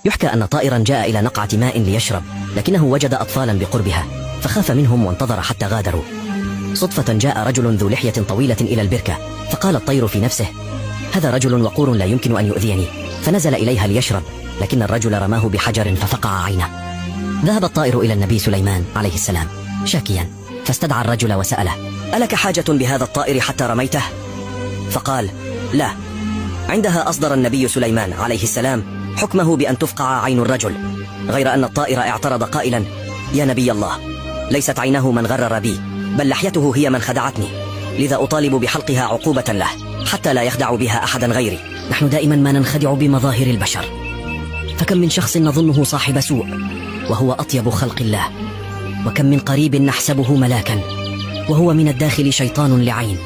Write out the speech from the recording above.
يحكى أن طائرا جاء إلى نقعة ماء ليشرب، لكنه وجد أطفالا بقربها فخاف منهم وانتظر حتى غادروا. صدفة جاء رجل ذو لحية طويلة إلى البركة، فقال الطير في نفسه: هذا رجل وقور لا يمكن أن يؤذيني، فنزل إليها ليشرب، لكن الرجل رماه بحجر ففقع عينه. ذهب الطائر إلى النبي سليمان عليه السلام شاكيا، فاستدعى الرجل وسأله: ألك حاجة بهذا الطائر حتى رميته؟ فقال: لا. عندها أصدر النبي سليمان عليه السلام حكمه بأن تفقع عين الرجل، غير أن الطائر اعترض قائلا: يا نبي الله، ليست عينه من غرر بي، بل لحيته هي من خدعتني، لذا أطالب بحلقها عقوبة له حتى لا يخدع بها أحدا غيري. نحن دائما ما ننخدع بمظاهر البشر، فكم من شخص نظنه صاحب سوء وهو أطيب خلق الله، وكم من قريب نحسبه ملاكا وهو من الداخل شيطان لعين.